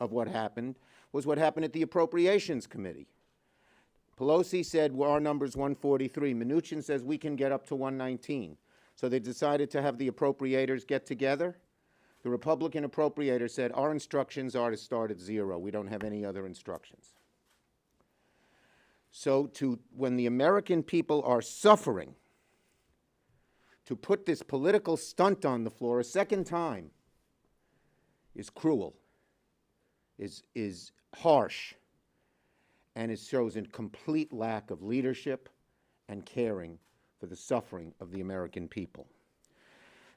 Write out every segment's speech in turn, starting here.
of what happened was what happened at the Appropriations Committee. Pelosi said, well, our number's 143. Mnuchin says we can get up to 119. So they decided to have the appropriators get together. The Republican appropriator said, our instructions are to start at 0. We don't have any other instructions. So when the American people are suffering, to put this political stunt on the floor a second time is cruel, is harsh, and it shows a complete lack of leadership and caring for the suffering of the American people.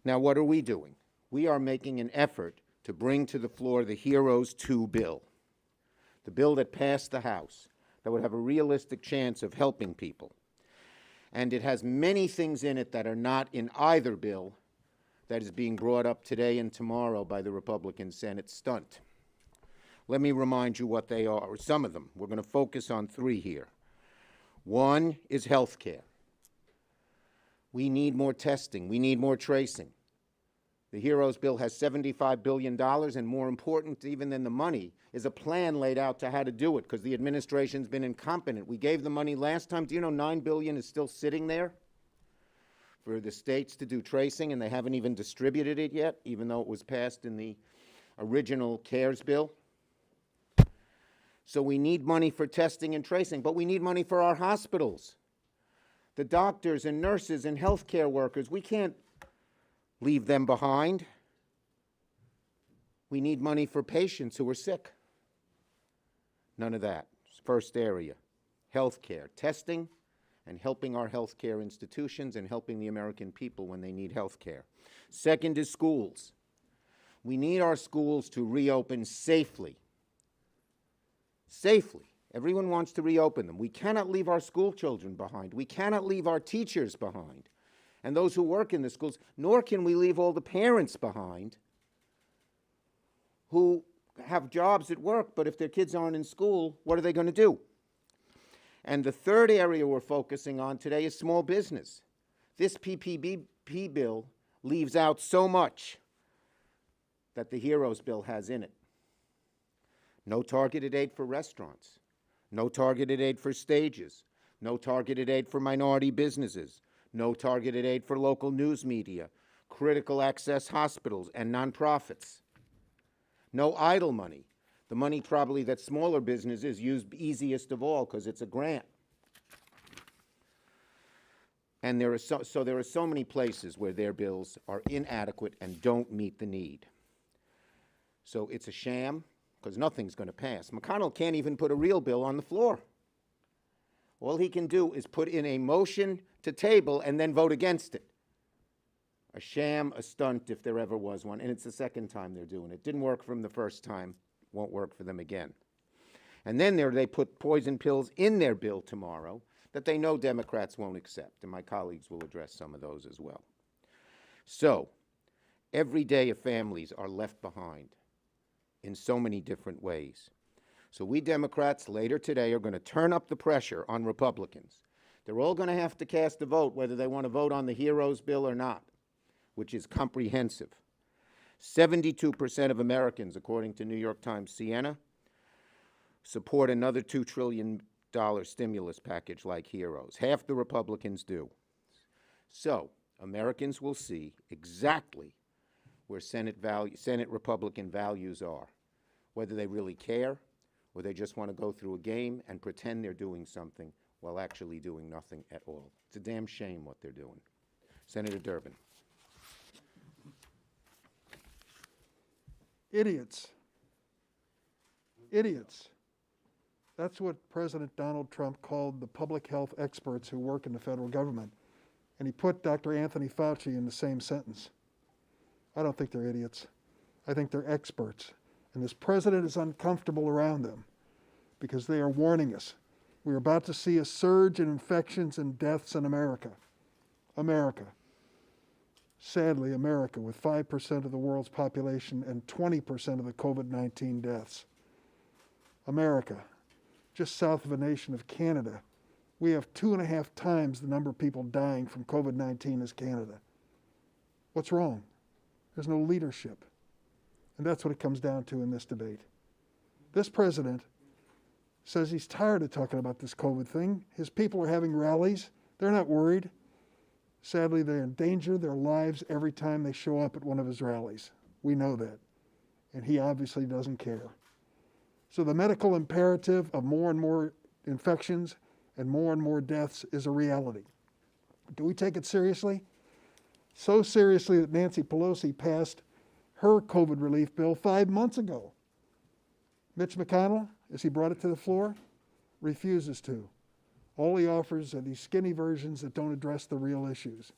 Now, what are we doing? We are making an effort to bring to the floor the HEROES 2 bill, the bill that passed the House, that would have a realistic chance of helping people. And it has many things in it that are not in either bill that is being brought up today and tomorrow by the Republican Senate stunt. Let me remind you what they are, or some of them. We're going to focus on 3 here. One is health care. We need more testing. We need more tracing. The HEROES bill has $75 billion, and more important even than the money is a plan laid out to how to do it, because the administration's been incompetent. We gave the money last time. Do you know $9 billion is still sitting there for the states to do tracing, and they haven't even distributed it yet, even though it was passed in the original CARES bill? So we need money for testing and tracing, but we need money for our hospitals. The doctors and nurses and healthcare workers, we can't leave them behind. We need money for patients who are sick. None of that. First area, healthcare, testing, and helping our healthcare institutions and helping the American people when they need healthcare. Second is schools. We need our schools to reopen safely. Safely. Everyone wants to reopen them. We cannot leave our school children behind. We cannot leave our teachers behind and those who work in the schools, nor can we leave all the parents behind who have jobs at work, but if their kids aren't in school, what are they going to do? And the third area we're focusing on today is small business. This PPP bill leaves out so much that the HEROES bill has in it. No targeted aid for restaurants, no targeted aid for stages, no targeted aid for minority businesses, no targeted aid for local news media, critical access hospitals, and nonprofits. No idle money, the money probably that smaller businesses use easiest of all because it's a grant. And there are so many places where their bills are inadequate and don't meet the need. So it's a sham, because nothing's going to pass. McConnell can't even put a real bill on the floor. All he can do is put in a motion to table and then vote against it. A sham, a stunt, if there ever was one, and it's the second time they're doing it. Didn't work for them the first time, won't work for them again. And then they put poison pills in their bill tomorrow that they know Democrats won't accept, and my colleagues will address some of those as well. So, every day of families are left behind in so many different ways. So we Democrats later today are going to turn up the pressure on Republicans. They're all going to have to cast a vote whether they want to vote on the HEROES bill or not, which is comprehensive. 72% of Americans, according to New York Times Siena, support another $2 trillion stimulus package like HEROES. Half the Republicans do. So Americans will see exactly where Senate Republican values are, whether they really care or they just want to go through a game and pretend they're doing something while actually doing nothing at all. It's a damn shame what they're doing. Senator Durbin. Idiots. Idiots. That's what President Donald Trump called the public health experts who work in the federal government. And he put Dr. Anthony Fauci in the same sentence. I don't think they're idiots. I think they're experts. And this president is uncomfortable around them because they are warning us. We're about to see a surge in infections and deaths in America. America. Sadly, America, with 5% of the world's population and 20% of the COVID-19 deaths. America, just south of a nation of Canada, we have 2.5 times the number of people dying from COVID-19 as Canada. What's wrong? There's no leadership. And that's what it comes down to in this debate. This president says he's tired of talking about this COVID thing. His people are having rallies. They're not worried. Sadly, they endanger their lives every time they show up at one of his rallies. We know that. And he obviously doesn't care. So the medical imperative of more and more infections and more deaths is a reality. Do we take it seriously? So seriously that Nancy Pelosi passed her COVID relief bill 5 months ago. Mitch McConnell, as he brought it to the floor, refuses to. All he offers are these skinny versions that don't address the real issues.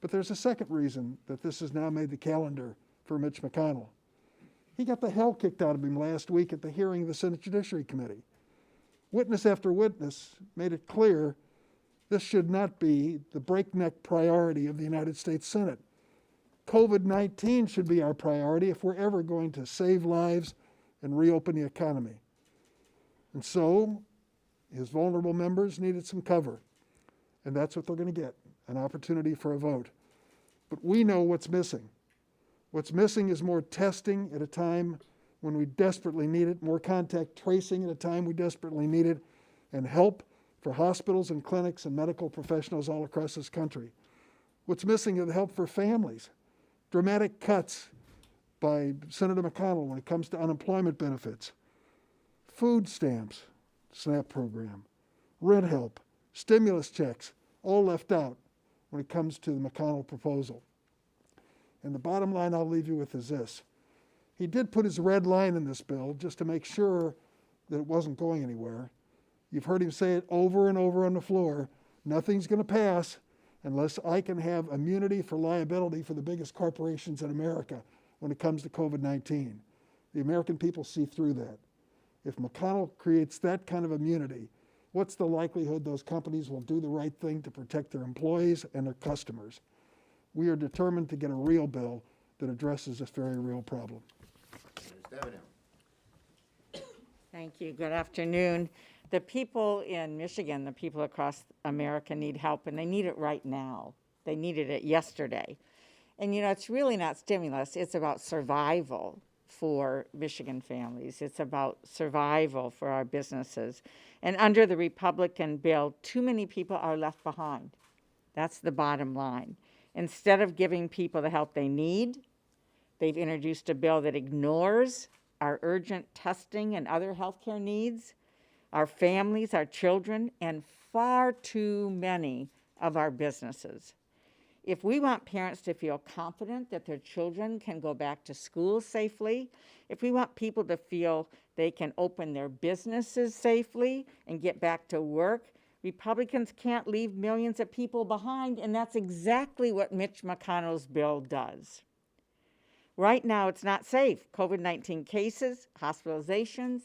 But there's a second reason that this has now made the calendar for Mitch McConnell. He got the hell kicked out of him last week at the hearing of the Senate Judiciary Committee. Witness after witness made it clear this should not be the breakneck priority of the United States Senate. COVID-19 should be our priority if we're ever going to save lives and reopen the economy. And so, his vulnerable members needed some cover. And that's what they're going to get, an opportunity for a vote. But we know what's missing. What's missing is more testing at a time when we desperately need it, more contact tracing at a time we desperately need it, and help for hospitals and clinics and medical professionals all across this country. What's missing is help for families. Dramatic cuts by Senator McConnell when it comes to unemployment benefits, food stamps, SNAP program, rent help, stimulus checks, all left out when it comes to the McConnell proposal. And the bottom line I'll leave you with is this. He did put his red line in this bill just to make sure that it wasn't going anywhere. You've heard him say it over and over on the floor. Nothing's going to pass unless I can have immunity for liability for the biggest corporations in America when it comes to COVID-19. The American people see through that. If McConnell creates that kind of immunity, what's the likelihood those companies will do the right thing to protect their employees and their customers? We are determined to get a real bill that addresses this very real problem. Thank you. Good afternoon. The people in Michigan, the people across America need help, and they need it right now. They needed it yesterday. And, it's really not stimulus. It's about survival for Michigan families. It's about survival for our businesses. And under the Republican bill, too many people are left behind. That's the bottom line. Instead of giving people the help they need, they've introduced a bill that ignores our urgent testing and other healthcare needs, our families, our children, and far too many of our businesses. If we want parents to feel confident that their children can go back to school safely, if we want people to feel they can open their businesses safely and get back to work, Republicans can't leave millions of people behind, and that's exactly what Mitch McConnell's bill does. Right now, it's not safe. COVID-19 cases, hospitalizations,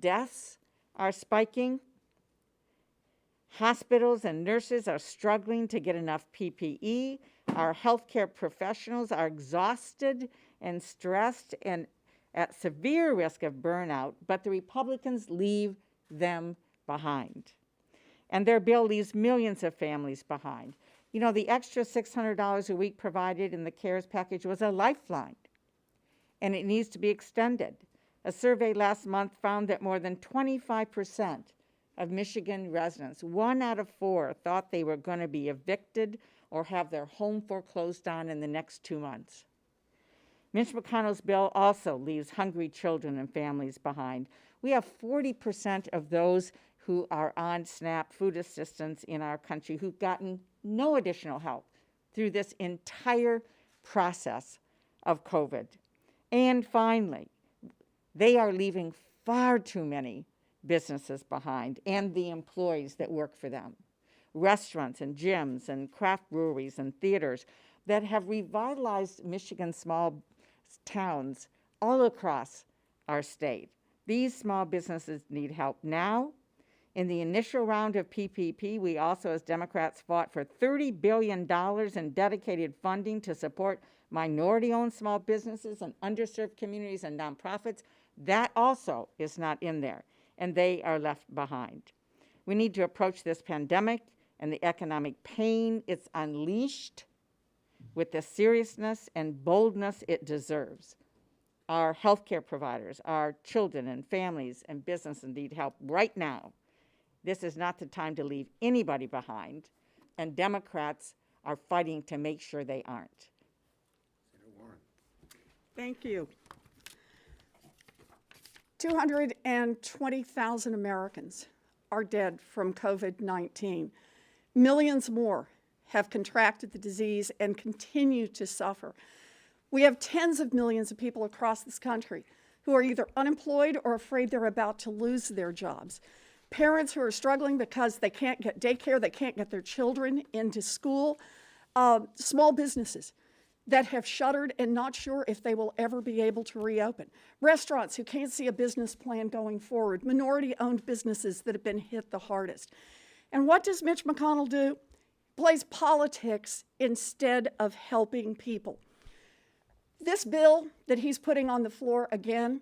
deaths are spiking. Hospitals and nurses are struggling to get enough PPE. Our healthcare professionals are exhausted and stressed and at severe risk of burnout, but the Republicans leave them behind. And their bill leaves millions of families behind. The extra $600 a week provided in the CARES package was a lifeline, and it needs to be extended. A survey last month found that more than 25% of Michigan residents, 1 out of 4, thought they were going to be evicted or have their home foreclosed on in the next 2 months. Mitch McConnell's bill also leaves hungry children and families behind. We have 40% of those who are on SNAP food assistance in our country who've gotten no additional help through this entire process of COVID. And finally, they are leaving far too many businesses behind and the employees that work for them. Restaurants and gyms and craft breweries and theaters that have revitalized Michigan's small towns all across our state. These small businesses need help now. In the initial round of PPP, we also, as Democrats, fought for $30 billion in dedicated funding to support minority-owned small businesses and underserved communities and nonprofits. That also is not in there, and they are left behind. We need to approach this pandemic and the economic pain it's unleashed with the seriousness and boldness it deserves. our healthcare providers, our children and families and businesses need help right now. This is not the time to leave anybody behind, and Democrats are fighting to make sure they aren't. Thank you. 220,000 Americans are dead from COVID-19. Millions more have contracted the disease and continue to suffer. We have tens of millions of people across this country who are either unemployed or afraid they're about to lose their jobs. Parents who are struggling because they can't get daycare, they can't get their children into school. Small businesses that have shuttered and not sure if they will ever be able to reopen. Restaurants who can't see a business plan going forward. Minority-owned businesses that have been hit the hardest. And what does Mitch McConnell do? Plays politics instead of helping people. This bill that he's putting on the floor again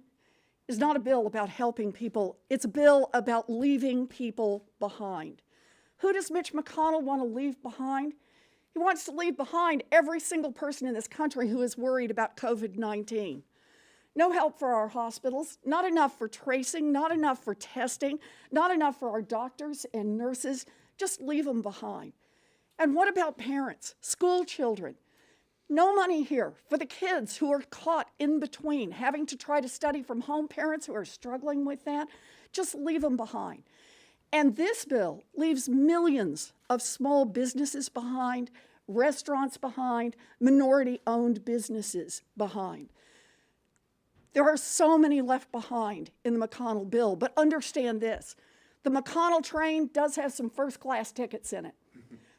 is not a bill about helping people. It's a bill about leaving people behind. Who does Mitch McConnell want to leave behind? He wants to leave behind every single person in this country who is worried about COVID-19. No help for our hospitals, not enough for tracing, not enough for testing, not enough for our doctors and nurses. Just leave them behind. And what about parents, school children? No money here for the kids who are caught in between, having to try to study from home, parents who are struggling with that. Just leave them behind. And this bill leaves millions of small businesses behind, restaurants behind, minority-owned businesses behind. There are so many left behind in the McConnell bill, but understand this. The McConnell train does have some first-class tickets in it.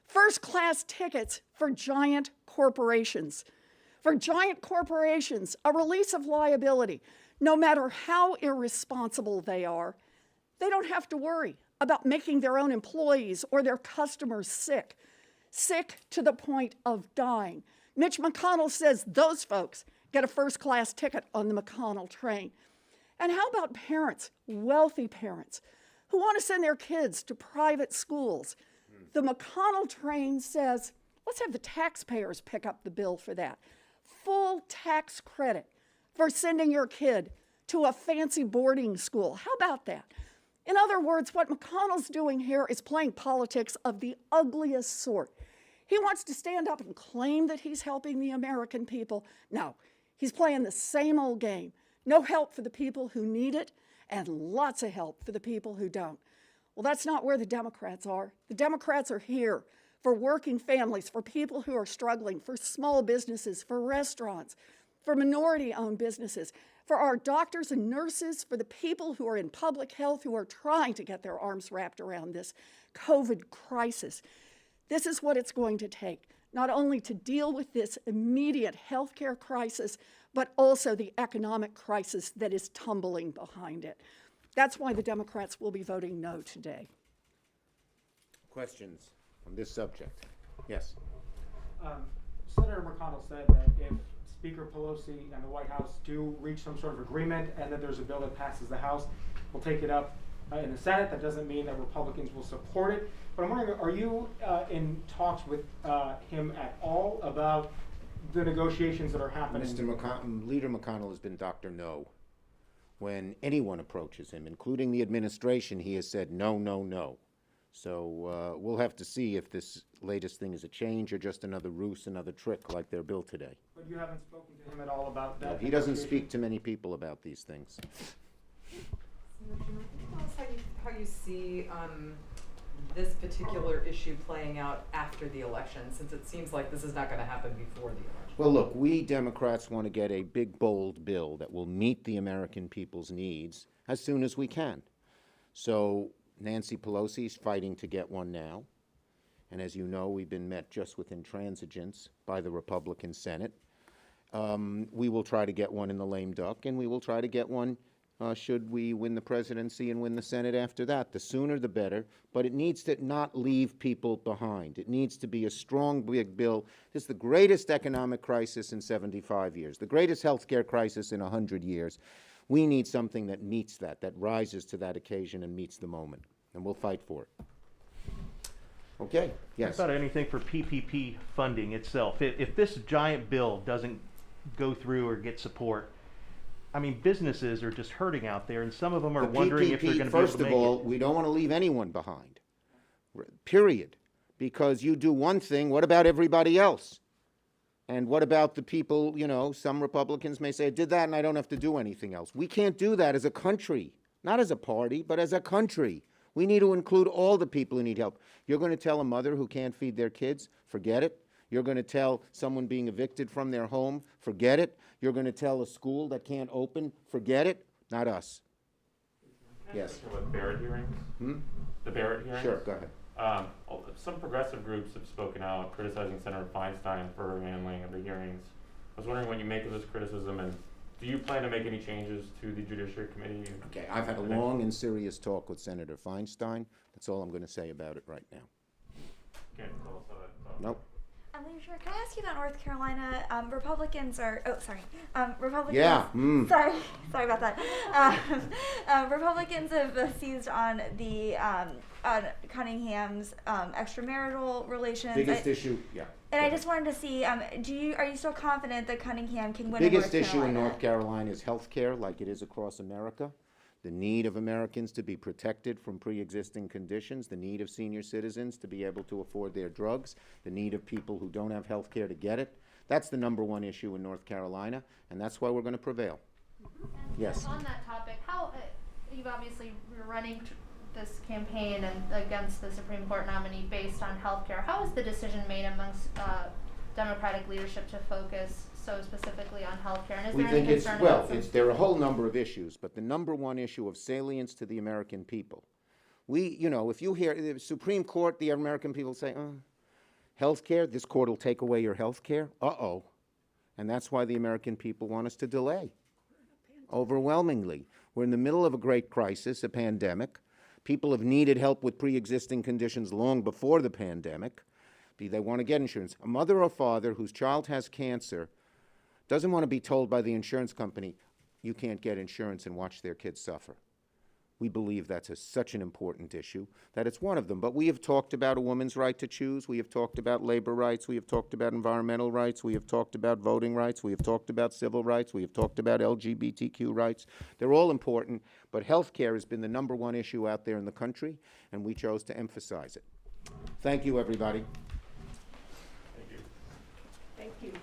First-class tickets for giant corporations. For giant corporations, a release of liability, no matter how irresponsible they are, they don't have to worry about making their own employees or their customers sick to the point of dying. Mitch McConnell says those folks get a first-class ticket on the McConnell train. And how about parents, wealthy parents, who want to send their kids to private schools? The McConnell train says, let's have the taxpayers pick up the bill for that. Full tax credit for sending your kid to a fancy boarding school. How about that? In other words, what McConnell's doing here is playing politics of the ugliest sort. He wants to stand up and claim that he's helping the American people. No, he's playing the same old game. No help for the people who need it, and lots of help for the people who don't. Well, that's not where the Democrats are. The Democrats are here for working families, for people who are struggling, for small businesses, for restaurants, for minority-owned businesses, for our doctors and nurses, for the people who are in public health who are trying to get their arms wrapped around this COVID crisis. This is what it's going to take, not only to deal with this immediate healthcare crisis, but also the economic crisis that is tumbling behind it. That's why the Democrats will be voting no today. Questions on this subject? Yes. Senator McConnell said that if Speaker Pelosi and the White House do reach some sort of agreement and that there's a bill that passes the House, we'll take it up in the Senate. That doesn't mean that Republicans will support it. But I'm wondering, are you in talks with him at all about the negotiations that are happening? Leader McConnell has been Dr. No. When anyone approaches him, including the administration, he has said no, no, no. So we'll have to see if this latest thing is a change or just another ruse, another trick like their bill today. But you haven't spoken to him at all about that? No, he doesn't speak to many people about these things. Senator Schumer, can you tell us how you see this particular issue playing out after the election, since it seems like this is not going to happen before the election? Well, look, we Democrats want to get a big, bold bill that will meet the American people's needs as soon as we can. So Nancy Pelosi's fighting to get one now. And as you know, we've been met just with intransigence by the Republican Senate. We will try to get one in the lame duck, and we will try to get one should we win the presidency and win the Senate after that. The sooner the better, but it needs to not leave people behind. It needs to be a strong, big bill. This is the greatest economic crisis in 75 years, the greatest healthcare crisis in 100 years. We need something that meets that rises to that occasion and meets the moment, and we'll fight for it. Okay, yes. What about anything for PPP funding itself? If this giant bill doesn't go through or get support, I mean, businesses are just hurting out there, and some of them are The wondering if they're PPP, going to be able first to of make all, it. we don't want to leave anyone behind, period. Because you do one thing, what about everybody else? And what about the people, you know, some Republicans may say, I did that and I don't have to do anything else. We can't do that as a country, not as a party, but as a country. We need to include all the people who need help. You're going to tell a mother who can't feed their kids, forget it. You're going to tell someone being evicted from their home, forget it. You're going to tell a school that can't open, forget it. Not us. Yes. With Barrett hearings? The Barrett hearings? Sure, go ahead. Some progressive groups have spoken out criticizing Senator Feinstein for her handling of the hearings. I was wondering what you make of this criticism, and do you plan to make any changes to the Judiciary Committee? Okay, I've had a long and serious talk with Senator Feinstein. That's all I'm going to say about it right now. Can't tell us how that. Nope. Leisure, can I ask you about North Carolina? Republicans are, Republicans. Yeah. Sorry about that. Republicans have seized on the on Cunningham's extramarital relations. Biggest issue, yeah. And I just wanted to see, are you still confident that Cunningham can win Biggest in North issue in Carolina? North Carolina is health care, like it is across America. The need of Americans to be protected from pre-existing conditions, the need of senior citizens to be able to afford their drugs, the need of people who don't have health care to get it. That's the number one issue in North Carolina, and that's why we're going to prevail. And Yes. on that topic, how you've obviously were running this campaign and against the Supreme Court nominee based on healthcare. How was the decision made amongst Democratic leadership to focus so specifically on healthcare? And is We there think any it's, concern well, about some there are a whole number of issues, but the number one issue of salience to the American people. You know, if you hear the Supreme Court, the American people say, health care, this court will take away your health care. Uh-oh. And that's why the American people want us to delay. Overwhelmingly. We're in the middle of a great crisis, a pandemic. People have needed help with pre-existing conditions long before the pandemic. They want to get insurance. A mother or father whose child has cancer doesn't want to be told by the insurance company, you can't get insurance and watch their kids suffer. We believe that's such an important issue that it's one of them. But we have talked about a woman's right to choose. We have talked about labor rights. We have talked about environmental rights. We have talked about voting rights. We have talked about civil rights. We have talked about LGBTQ rights. They're all important, but health care has been the number one issue out there in the country, and we chose to emphasize it. Thank you, everybody. Thank you. Thank you.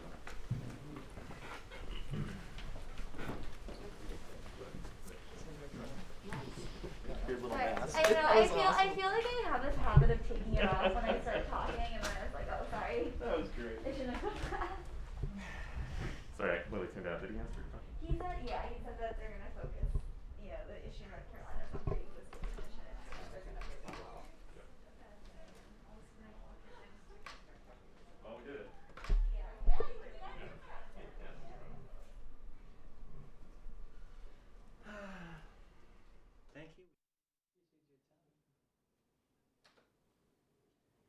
I feel like I have this habit of taking it off when I